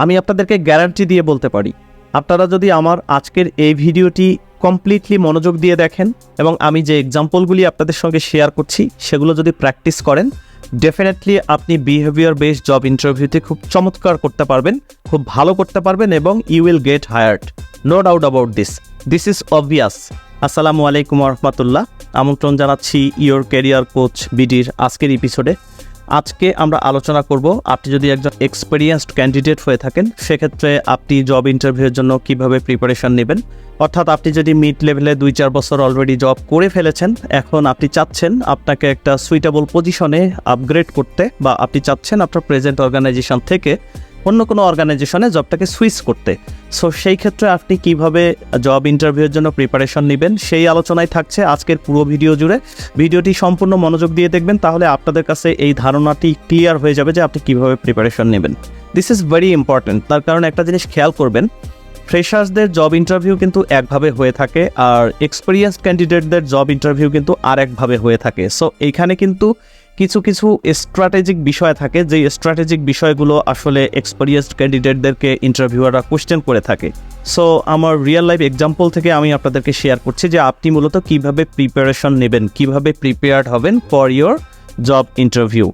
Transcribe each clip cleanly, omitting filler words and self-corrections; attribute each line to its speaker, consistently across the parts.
Speaker 1: আমি আপনাদেরকে গ্যারান্টি দিয়ে বলতে পারি, আপনারা যদি আমার আজকের এই ভিডিওটি কমপ্লিটলি মনোযোগ দিয়ে দেখেন এবং আমি যে এক্সাম্পলগুলি আপনাদের সঙ্গে শেয়ার করছি সেগুলো যদি প্র্যাকটিস করেন, ডেফিনেটলি আপনি বিহেভিয়ার বেসড জব ইন্টারভিউতে খুব চমৎকার করতে পারবেন, খুব ভালো করতে পারবেন এবং you will get hired, no doubt about this is obvious. আসসালামু আলাইকুম রহমতুল্লাহ, আমন্ত্রণ জানাচ্ছি ইয়োর ক্যারিয়ার কোচ বিডির আজকের এপিসোডে। আজকে আমরা আলোচনা করব, আপনি যদি একজন এক্সপেরিয়েন্সড ক্যান্ডিডেট হয়ে থাকেন সেক্ষেত্রে আপনি জব ইন্টারভিউর জন্য কিভাবে প্রিপারেশন নেবেন। অর্থাৎ আপনি যদি মিড লেভেলে 2-4 বছর অলরেডি জব করে ফেলেছেন, এখন আপনি চাচ্ছেন আপনাকে একটা সুইটেবল পজিশনে আপগ্রেড করতে, বা আপনি চাচ্ছেন আপনার প্রেজেন্ট অর্গানাইজেশন থেকে অন্য কোনো অর্গানাইজেশনে জবটাকে সুইচ করতে। সো সেই ক্ষেত্রে আপনি কিভাবে জব ইন্টারভিউর জন্য প্রিপারেশন নেবেন সেই আলোচনায় থাকছে আজকের পুরো ভিডিও জুড়ে। ভিডিওটি সম্পূর্ণ মনোযোগ দিয়ে দেখবেন, তাহলে আপনাদের কাছে এই ধারণাটি ক্লিয়ার হয়ে যাবে যে আপনি কিভাবে প্রিপারেশন নেবেন। This is very important. তার কারণ একটা জিনিস খেয়াল করবেন, ফ্রেশার্সদের জব ইন্টারভিউ কিন্তু একভাবে হয়ে থাকে আর এক্সপেরিয়েন্সড ক্যান্ডিডেটদের জব ইন্টারভিউ কিন্তু আরেকভাবে হয়ে থাকে। সো এইখানে কিন্তু কিছু কিছু স্ট্র্যাটেজিক বিষয় থাকে, যে স্ট্র্যাটেজিক বিষয়গুলো আসলে এক্সপেরিয়েন্সড ক্যান্ডিডেটদেরকে ইন্টারভিউয়াররা কোশ্চেন করে থাকে। সো আমার রিয়েল লাইফ এক্সাম্পল থেকে আমি আপনাদেরকে শেয়ার করছি যে আপনি মূলত কিভাবে প্রিপারেশন নেবেন, কিভাবে প্রিপেয়ার্ড হবেন ফর ইয়োর জব ইন্টারভিউ।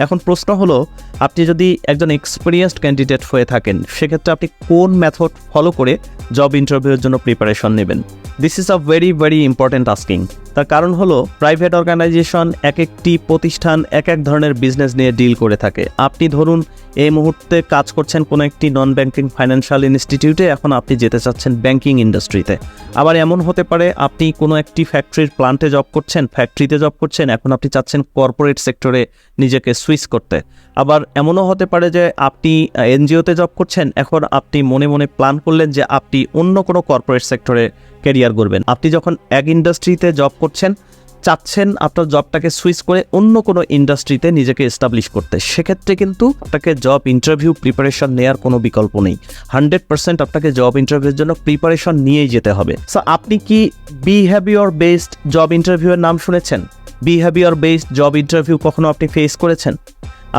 Speaker 1: এখন প্রশ্ন হলো, আপনি যদি একজন এক্সপেরিয়েন্সড ক্যান্ডিডেট হয়ে থাকেন সেক্ষেত্রে আপনি কোন মেথড ফলো করে জব ইন্টারভিউর জন্য প্রিপারেশন নেবেন। This is a very very important asking. তার কারণ হলো, প্রাইভেট অর্গানাইজেশন এক একটি প্রতিষ্ঠান এক এক ধরনের বিজনেস নিয়ে ডিল করে থাকে। আপনি ধরুন এই মুহূর্তে কাজ করছেন কোনো একটি নন ব্যাংকিং ফাইন্যান্সিয়াল ইনস্টিটিউটে, এখন আপনি যেতে চাচ্ছেন ব্যাংকিং ইন্ডাস্ট্রিতে। আবার এমন হতে পারে আপনি কোনো একটি ফ্যাক্টরির প্লান্টে জব করছেন, ফ্যাক্টরিতে জব করছেন, এখন আপনি চাচ্ছেন কর্পোরেট সেক্টরে নিজেকে সুইচ করতে। আবার এমনও হতে পারে যে আপনি এনজিওতে জব করছেন, এখন আপনি মনে মনে প্ল্যান করলেন যে আপনি অন্য কোনো কর্পোরেট সেক্টরে ক্যারিয়ার করবেন। আপনি যখন এক ইন্ডাস্ট্রিতে জব করছেন, চাচ্ছেন আপনার জবটাকে সুইচ করে অন্য কোনো ইন্ডাস্ট্রিতে নিজেকে এস্টাবলিশ করতে, সেক্ষেত্রে কিন্তু আপনাকে জব ইন্টারভিউ প্রিপারেশন নেওয়ার কোনো বিকল্প নেই। 100% আপনাকে জব ইন্টারভিউর জন্য প্রিপারেশন নিয়েই যেতে হবে। সো আপনি কি বিহেভিয়ার বেসড জব ইন্টারভিউয়ের নাম শুনেছেন? বিহেভিয়ার বেসড জব ইন্টারভিউ কখনো আপনি ফেস করেছেন?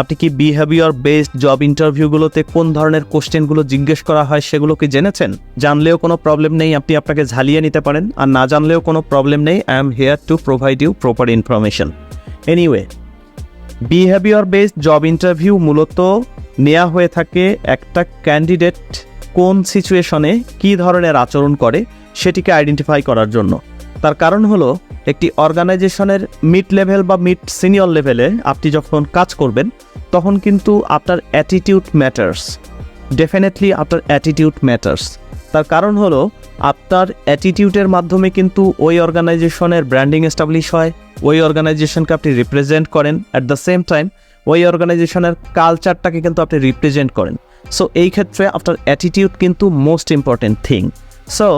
Speaker 1: আপনি কি বিহেভিয়ার বেসড জব ইন্টারভিউগুলোতে কোন ধরনের কোশ্চেনগুলো জিজ্ঞেস করা হয় সেগুলো কি জেনেছেন? জানলেও কোনো প্রবলেম নেই, আপনি আপনাকে ঝালিয়ে নিতে পারেন, আর না জানলেও কোনো প্রবলেম নেই, I am here to provide you proper information. Anyway, behaviour based job interview মূলত নেওয়া হয়ে থাকে একটা ক্যান্ডিডেট কোন সিচুয়েশনে কী ধরনের আচরণ করে সেটিকে আইডেন্টিফাই করার জন্য। তার কারণ হলো, একটি অর্গানাইজেশনের মিড লেভেল বা মিড সিনিয়র লেভেলে আপনি যখন কাজ করবেন তখন কিন্তু আপনার অ্যাটিটিউড ম্যাটার্স, ডেফিনেটলি আপনার অ্যাটিটিউড ম্যাটার্স। তার কারণ হলো, আপনার অ্যাটিটিউডের মাধ্যমে কিন্তু ওই অর্গানাইজেশনের ব্র্যান্ডিং এস্টাবলিশ হয়, ওই অর্গানাইজেশনকে আপনি রিপ্রেজেন্ট করেন, অ্যাট দ্য সেম টাইম ওই অর্গানাইজেশনের কালচারটাকে কিন্তু আপনি রিপ্রেজেন্ট করেন। সো এই ক্ষেত্রে আপনার অ্যাটিটিউড কিন্তু মোস্ট ইম্পর্টেন্ট থিং। সো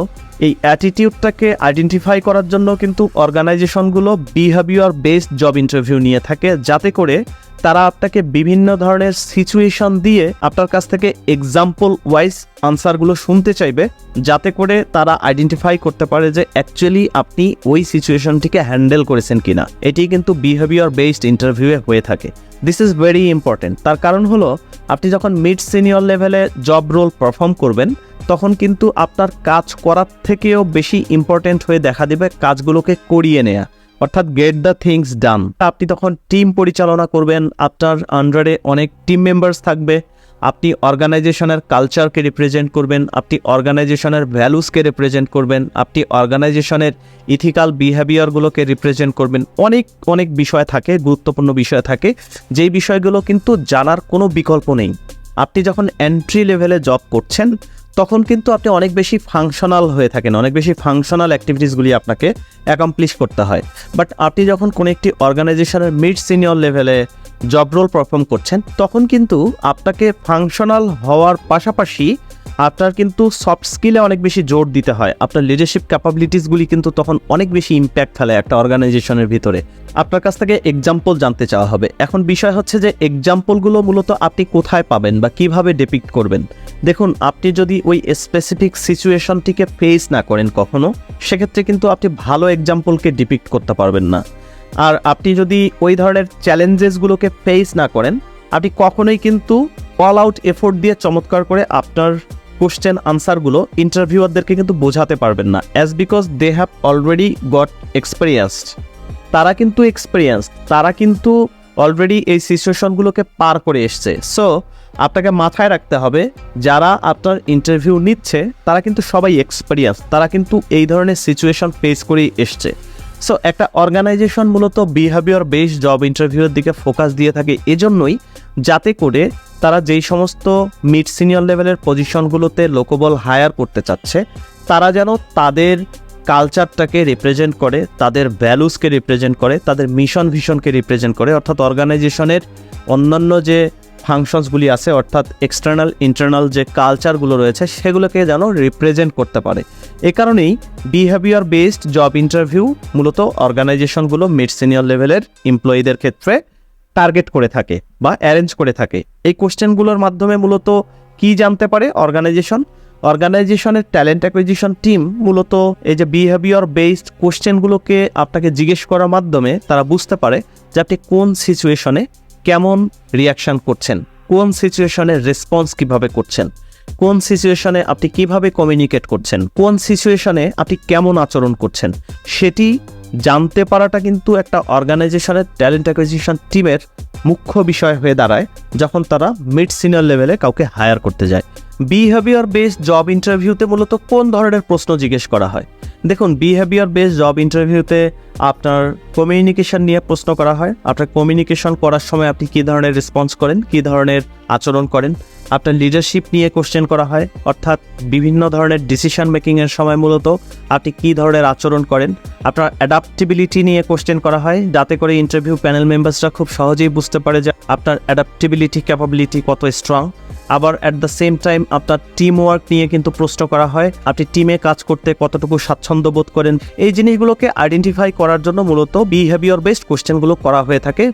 Speaker 1: এই অ্যাটিটিউডটাকে আইডেন্টিফাই করার জন্য কিন্তু অর্গানাইজেশনগুলো বিহেভিয়ার বেসড জব ইন্টারভিউ নিয়ে থাকে, যাতে করে তারা আপনাকে বিভিন্ন ধরনের সিচুয়েশন দিয়ে আপনার কাছ থেকে এক্সাম্পল ওয়াইজ আনসারগুলো শুনতে চাইবে, যাতে করে তারা আইডেন্টিফাই করতে পারে যে অ্যাকচুয়ালি আপনি ওই সিচুয়েশনটিকে হ্যান্ডেল করেছেন কিনা। এটি কিন্তু বিহেভিয়ার বেসড ইন্টারভিউয়ে হয়ে থাকে। This is very important. তার কারণ হলো, আপনি যখন মিড সিনিয়র লেভেলে জব রোল পারফর্ম করবেন তখন কিন্তু আপনার কাজ করার থেকেও বেশি ইম্পর্টেন্ট হয়ে দেখা দেবে কাজগুলোকে করিয়ে নেয়া, অর্থাৎ গেট দ্য থিংস ডান। আপনি তখন টিম পরিচালনা করবেন, আপনার আন্ডারে অনেক টিম মেম্বার্স থাকবে, আপনি অর্গানাইজেশনের কালচারকে রিপ্রেজেন্ট করবেন, আপনি অর্গানাইজেশনের ভ্যালুসকে রিপ্রেজেন্ট করবেন, আপনি অর্গানাইজেশনের ইথিক্যাল বিহেভিয়ারগুলোকে রিপ্রেজেন্ট করবেন। অনেক অনেক বিষয় থাকে, গুরুত্বপূর্ণ বিষয় থাকে, যেই বিষয়গুলো কিন্তু জানার কোনো বিকল্প নেই। আপনি যখন এন্ট্রি লেভেলে জব করছেন তখন কিন্তু আপনি অনেক বেশি ফাংশনাল হয়ে থাকেন, অনেক বেশি ফাংশনাল অ্যাক্টিভিটিসগুলি আপনাকে অ্যাকমপ্লিশ করতে হয়। বাট আপনি যখন কোনো একটি অর্গানাইজেশনের মিড সিনিয়র লেভেলে জব রোল পারফর্ম করছেন তখন কিন্তু আপনাকে ফাংশনাল হওয়ার পাশাপাশি আপনার কিন্তু সফট স্কিলে অনেক বেশি জোর দিতে হয়। আপনার লিডারশিপ ক্যাপাবিলিটিসগুলি কিন্তু তখন অনেক বেশি ইম্প্যাক্ট ফেলে একটা অর্গানাইজেশনের ভিতরে। আপনার কাছ থেকে এক্সাম্পল জানতে চাওয়া হবে। এখন বিষয় হচ্ছে যে এক্সাম্পলগুলো মূলত আপনি কোথায় পাবেন বা কিভাবে ডিপিক্ট করবেন। দেখুন, আপনি যদি ওই স্পেসিফিক সিচুয়েশনটিকে ফেস না করেন কখনো, সেক্ষেত্রে কিন্তু আপনি ভালো এক্সাম্পলকে ডিপিক্ট করতে পারবেন না। আর আপনি যদি ওই ধরনের চ্যালেঞ্জেসগুলোকে ফেস না করেন, আপনি কখনোই কিন্তু অল আউট এফোর্ট দিয়ে চমৎকার করে আপনার কোশ্চেন আনসারগুলো ইন্টারভিউয়ারদেরকে কিন্তু বোঝাতে পারবেন না, as because they have already got experienced. তারা কিন্তু অলরেডি এই সিচুয়েশনগুলোকে পার করে এসছে। সো আপনাকে মাথায় রাখতে হবে যারা আপনার ইন্টারভিউ নিচ্ছে তারা কিন্তু সবাই এক্সপেরিয়েন্স, তারা কিন্তু এই ধরনের সিচুয়েশন ফেস করেই এসছে। সো একটা অর্গানাইজেশন মূলত বিহেভিয়ার বেসড জব ইন্টারভিউয়ের দিকে ফোকাস দিয়ে থাকে এজন্যই, যাতে করে তারা যেই সমস্ত মিড সিনিয়র লেভেলের পজিশনগুলোতে লোকবল হায়ার করতে চাচ্ছে তারা যেন তাদের কালচারটাকে রিপ্রেজেন্ট করে, তাদের ভ্যালুসকে রিপ্রেজেন্ট করে, তাদের মিশন ভিশনকে রিপ্রেজেন্ট করে, অর্থাৎ অর্গানাইজেশনের অন্যান্য যে ফাংশনসগুলি আছে, অর্থাৎ এক্সটার্নাল ইন্টারনাল যে কালচারগুলো রয়েছে সেগুলোকে যেন রিপ্রেজেন্ট করতে পারে। এ কারণেই বিহেভিয়ার বেসড জব ইন্টারভিউ মূলত অর্গানাইজেশনগুলো মিড সিনিয়র লেভেলের এমপ্লয়ীদের ক্ষেত্রে টার্গেট করে থাকে বা অ্যারেঞ্জ করে থাকে। এই কোশ্চেনগুলোর মাধ্যমে মূলত কি জানতে পারে অর্গানাইজেশনের ট্যালেন্ট অ্যাকুইজিশন টিম মূলত এই যে বিহেভিয়ার বেসড কোশ্চেনগুলোকে আপনাকে জিজ্ঞেস করার মাধ্যমে তারা বুঝতে পারে যে আপনি কোন সিচুয়েশনে কেমন রিয়াকশান করছেন, কোন সিচুয়েশনে রেসপন্স কিভাবে করছেন, কোন সিচুয়েশনে আপনি কিভাবে কমিউনিকেট করছেন, কোন সিচুয়েশনে আপনি কেমন আচরণ করছেন, সেটি জানতে পারাটা কিন্তু একটা অর্গানাইজেশনের ট্যালেন্ট অ্যাকুইজিশন টিমের মুখ্য বিষয় হয়ে দাঁড়ায় যখন তারা মিড সিনিয়র লেভেলে কাউকে হায়ার করতে যায়। বিহেভিয়ার বেসড জব ইন্টারভিউতে মূলত কোন ধরনের প্রশ্ন জিজ্ঞেস করা হয়? দেখুন, বিহেভিয়ার বেসড জব ইন্টারভিউতে আপনার কমিউনিকেশন নিয়ে প্রশ্ন করা হয়। আপনার কমিউনিকেশন করার সময় আপনি কী ধরনের রেসপন্স করেন, কী ধরনের আচরণ করেন। আপনার লিডারশিপ নিয়ে কোশ্চেন করা হয়, অর্থাৎ বিভিন্ন ধরনের ডিসিশন মেকিংয়ের সময় মূলত আপনি কী ধরনের আচরণ করেন। আপনার অ্যাডাপ্টেবিলিটি নিয়ে কোশ্চেন করা হয়, যাতে করে ইন্টারভিউ প্যানেল মেম্বার্সরা খুব সহজেই বুঝতে পারে যে আপনার অ্যাডাপ্টেবিলিটি ক্যাপাবিলিটি কত স্ট্রং। আবার অ্যাট দ্য সেম টাইম আপনার টিম ওয়ার্ক নিয়ে কিন্তু প্রশ্ন করা হয়, আপনি টিমে কাজ করতে কতটুকু স্বাচ্ছন্দ্য বোধ করেন। এই জিনিসগুলোকে আইডেন্টিফাই করার জন্য মূলত বিহেভিয়ার বেসড কোশ্চেনগুলো করা হয়ে থাকে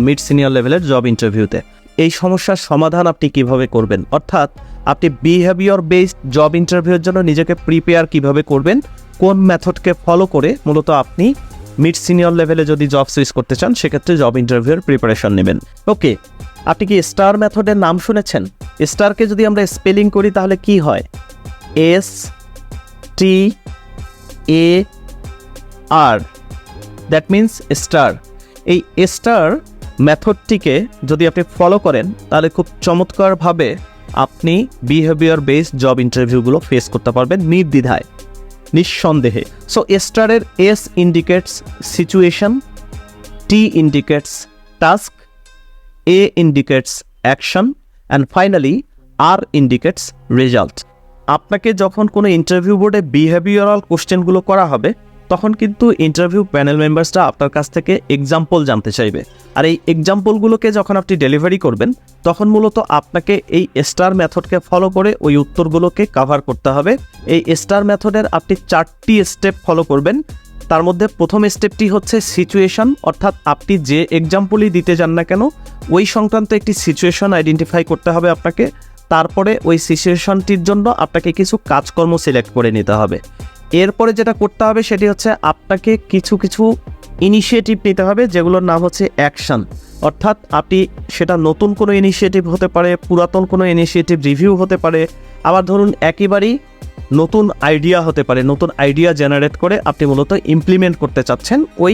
Speaker 1: মিড সিনিয়র লেভেলের জব ইন্টারভিউতে। এই সমস্যার সমাধান আপনি কিভাবে করবেন, অর্থাৎ আপনি বিহেভিয়ার বেসড জব ইন্টারভিউর জন্য নিজেকে প্রিপেয়ার কিভাবে করবেন, কোন মেথডকে ফলো করে মূলত আপনি মিড সিনিয়র লেভেলে যদি জব সুইচ করতে চান সেক্ষেত্রে জব ইন্টারভিউর প্রিপারেশন নেবেন। ওকে, আপনি কি স্টার মেথডের নাম শুনেছেন? স্টারকে যদি আমরা স্পেলিং করি তাহলে কি হয়? STAR, that means star. এই স্টার মেথডটিকে যদি আপনি ফলো করেন তাহলে খুব চমৎকারভাবে আপনি বিহেভিয়ার বেসড জব ইন্টারভিউগুলো ফেস করতে পারবেন নির্দ্বিধায়, নিঃসন্দেহে। সো স্টারের S indicates situation, T indicates task, A indicates action and finally R indicates result. আপনাকে যখন কোনো ইন্টারভিউ বোর্ডে বিহেভিয়ারাল কোশ্চেনগুলো করা হবে তখন কিন্তু ইন্টারভিউ প্যানেল মেম্বার্সরা আপনার কাছ থেকে এক্সাম্পল জানতে চাইবে। আর এই এক্সাম্পলগুলোকে যখন আপনি ডেলিভারি করবেন তখন মূলত আপনাকে এই স্টার মেথডকে ফলো করে ওই উত্তরগুলোকে কাভার করতে হবে। এই স্টার মেথডের আপনি 4টি স্টেপ ফলো করবেন। তার মধ্যে প্রথম স্টেপটি হচ্ছে সিচুয়েশন, অর্থাৎ আপনি যে এক্সাম্পলই দিতে যান না কেন ওই সংক্রান্ত একটি সিচুয়েশন আইডেন্টিফাই করতে হবে আপনাকে। তারপরে ওই সিচুয়েশনটির জন্য আপনাকে কিছু কাজকর্ম সিলেক্ট করে নিতে হবে। এরপরে যেটা করতে হবে সেটি হচ্ছে আপনাকে কিছু কিছু ইনিশিয়েটিভ নিতে হবে, যেগুলোর নাম হচ্ছে অ্যাকশন। অর্থাৎ আপনি সেটা নতুন কোনো ইনিশিয়েটিভ হতে পারে, পুরাতন কোনো ইনিশিয়েটিভ রিভিউ হতে পারে, আবার ধরুন একেবারেই নতুন আইডিয়া হতে পারে। নতুন আইডিয়া জেনারেট করে আপনি মূলত ইমপ্লিমেন্ট করতে চাচ্ছেন ওই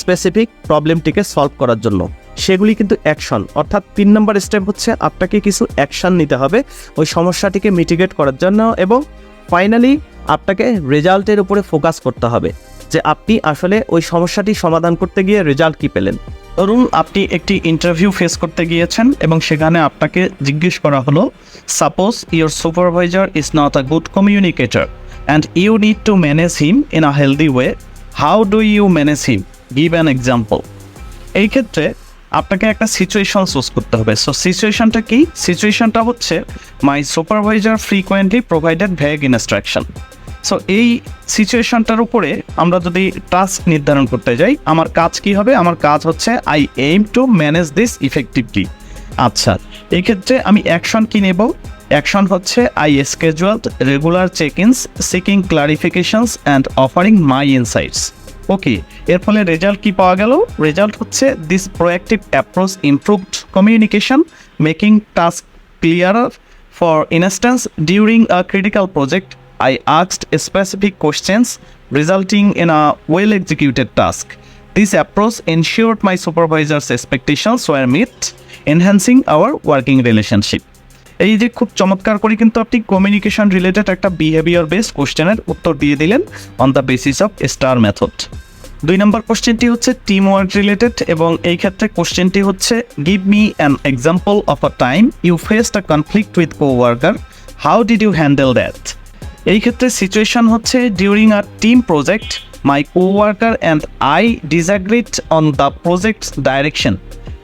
Speaker 1: স্পেসিফিক প্রবলেমটিকে সলভ করার জন্য, সেগুলি কিন্তু অ্যাকশন। অর্থাৎ 3 নম্বর স্টেপ হচ্ছে আপনাকে কিছু অ্যাকশন নিতে হবে ওই সমস্যাটিকে মিটিগেট করার জন্য, এবং ফাইনালি আপনাকে রেজাল্টের উপরে ফোকাস করতে হবে যে আপনি আসলে ওই সমস্যাটি সমাধান করতে গিয়ে রেজাল্ট কী পেলেন। ধরুন আপনি একটি ইন্টারভিউ ফেস করতে গিয়েছেন এবং সেখানে আপনাকে জিজ্ঞেস করা হলো, suppose your supervisor is not a good communicator and you need to manage him in a healthy way, how do you manage him, give an example. এই ক্ষেত্রে আপনাকে একটা সিচুয়েশন চুজ করতে হবে। সো সিচুয়েশনটা কি? সিচুয়েশনটা হচ্ছে my supervisor frequently provided vague instruction. So এই সিচুয়েশনটার উপরে আমরা যদি টাস্ক নির্ধারণ করতে যাই, আমার কাজ কি হবে? আমার কাজ হচ্ছে I aim to manage this effectively. আচ্ছা, এই ক্ষেত্রে আমি অ্যাকশন কি নেব? অ্যাকশন হচ্ছে I scheduled regular check ins seeking clarifications and offering my insights. Okay, এর ফলে রেজাল্ট কি পাওয়া গেল? রেজাল্ট হচ্ছে this proactive approach improved communication making task clearer. For instance, during a critical project, I asked specific questions resulting in a well-executed task. This approach ensured my supervisor's expectations were met, enhancing our working relationship. এই যে খুব চমৎকার করে কিন্তু আপনি communication related একটা behaviour based কোশ্চেনের উত্তর দিয়ে দিলেন on the basis of STAR method. 2 নম্বর কোশ্চেনটি হচ্ছে টিম ওয়ার্ক রিলেটেড এবং এই ক্ষেত্রে কোশ্চেনটি হচ্ছে give me an example of a time you faced a conflict with coworker, how did you handle that. এই ক্ষেত্রে সিচুয়েশন হচ্ছে during a team project my coworker and I disagreed on the project's direction.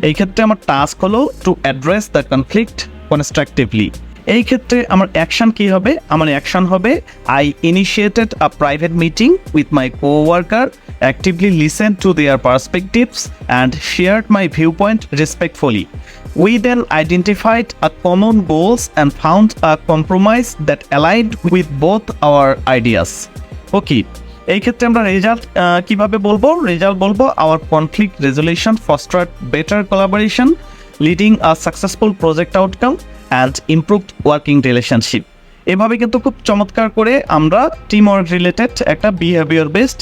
Speaker 1: এই ক্ষেত্রে আমার task হলো to address the conflict constructively. এই ক্ষেত্রে আমার অ্যাকশন কি হবে? আমার অ্যাকশন হবে I initiated a private meeting with my coworker, actively listen to there perspectives and shared my view point respectfully. We then identified a common goals and found a compromise that aligned with both our ideas. Okay, এই ক্ষেত্রে আমরা result কিভাবে বলবো? Result বলবো our conflict resolution fostered better collaboration, leading a successful project outcome and improved working relationship. এভাবে কিন্তু খুব চমৎকার করে আমরা টিম ওয়ার্ক রিলেটেড একটা বিহেভিয়ার বেসড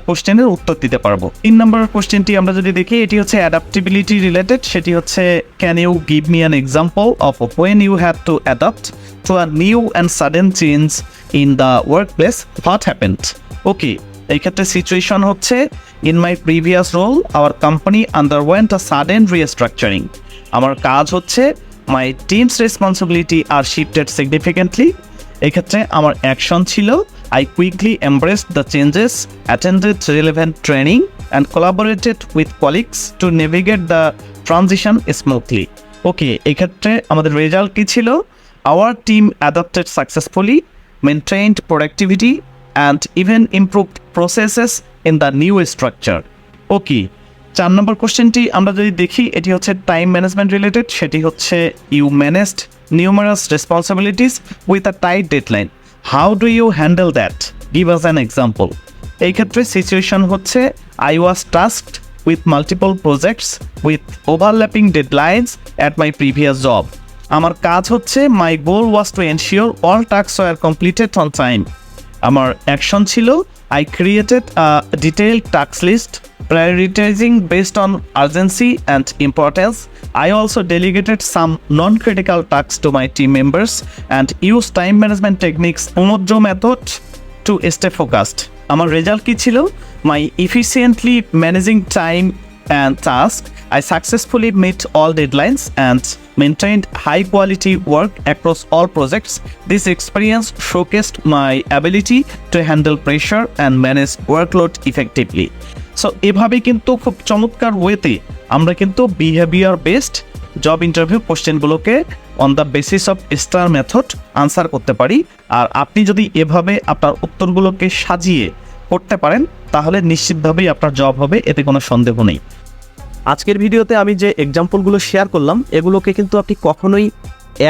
Speaker 1: কোশ্চেনের উত্তর দিতে পারবো। 3 নম্বর কোশ্চেনটি আমরা যদি দেখি, এটি হচ্ছে অ্যাডাপ্টিবিলিটি রিলেটেড। সেটি হচ্ছে can you give me an example of when you had to adapt to a new and sudden change in the workplace, what happened. Okay, এই ক্ষেত্রে সিচুয়েশন হচ্ছে in my previous role our company underwent a sudden restructuring. আমার কাজ হচ্ছে my team's responsibility are shifted significantly. এক্ষেত্রে আমার action ছিল I quickly embraced the changes, attended relevant training, and collaborated with colleagues to navigate the transition smoothly. Okay, এক্ষেত্রে আমাদের result কি ছিল? Our team adapted successfully, maintained productivity, and even improved processes in the new structure. Okay, 4 নম্বর কোশ্চেনটি আমরা যদি দেখি, এটি হচ্ছে টাইম ম্যানেজমেন্ট রিলেটেড। সেটি হচ্ছে you managed numerous responsibilities with a tight deadline, how do you handle that, give us an example. এই ক্ষেত্রে সিচুয়েশন হচ্ছে I was tasked with multiple projects with overlapping deadlines at my previous job. আমার কাজ হচ্ছে my goal was to ensure all tasks were completed on time. আমার action ছিল I created a detailed task list prioritizing based on urgency and importance. I also delegated some non-critical tasks to my team members and used time management techniques, Pomodoro method, to stay focused. আমার result কি ছিল? My efficiently managing time and task, I successfully met all deadlines and maintained high quality work across all projects. This experience showcased my ability to handle pressure and manage workload effectively. So এভাবে কিন্তু খুব চমৎকার ওয়েতে আমরা কিন্তু behaviour based job interview কোশ্চেনগুলোকে on the basis of STAR method answer করতে পারি। আর আপনি যদি এভাবে আপনার উত্তরগুলোকে সাজিয়ে করতে পারেন তাহলে নিশ্চিতভাবেই আপনার জব হবে, এতে কোনো সন্দেহ নেই। আজকের ভিডিওতে আমি যে এক্সাম্পলগুলো শেয়ার করলাম এগুলোকে কিন্তু আপনি কখনোই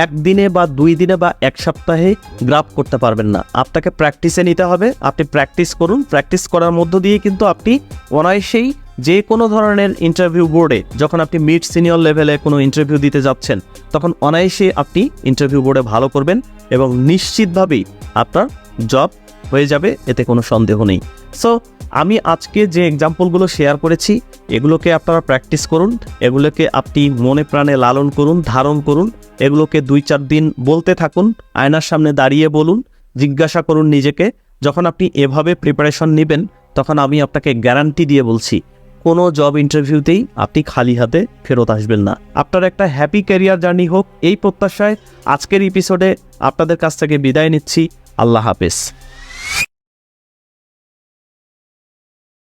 Speaker 1: 1 দিনে বা 2 দিনে বা 1 সপ্তাহে গ্রাফ করতে পারবেন না। আপনাকে প্র্যাকটিসে নিতে হবে। আপনি প্র্যাকটিস করুন। প্র্যাকটিস করার মধ্য দিয়ে কিন্তু আপনি অনায়াসেই যে কোনো ধরনের ইন্টারভিউ বোর্ডে, যখন আপনি মিড সিনিয়র লেভেলে কোনো ইন্টারভিউ দিতে যাচ্ছেন তখন অনায়াসে আপনি ইন্টারভিউ বোর্ডে ভালো করবেন এবং নিশ্চিতভাবেই আপনার জব হয়ে যাবে, এতে কোনো সন্দেহ নেই। সো আমি আজকে যে এক্সাম্পলগুলো শেয়ার করেছি এগুলোকে আপনারা প্র্যাকটিস করুন, এগুলোকে আপনি মনে প্রাণে লালন করুন, ধারণ করুন, এগুলোকে 2-4 দিন বলতে থাকুন, আয়নার সামনে দাঁড়িয়ে বলুন, জিজ্ঞাসা করুন নিজেকে। যখন আপনি এভাবে প্রিপারেশন নেবেন তখন আমি আপনাকে গ্যারান্টি দিয়ে বলছি কোনো জব ইন্টারভিউতেই আপনি খালি হাতে ফেরত আসবেন না। আপনার একটা হ্যাপি ক্যারিয়ার জার্নি হোক এই প্রত্যাশায় আজকের এপিসোডে আপনাদের কাছ থেকে বিদায় নিচ্ছি। আল্লাহ হাফেজ।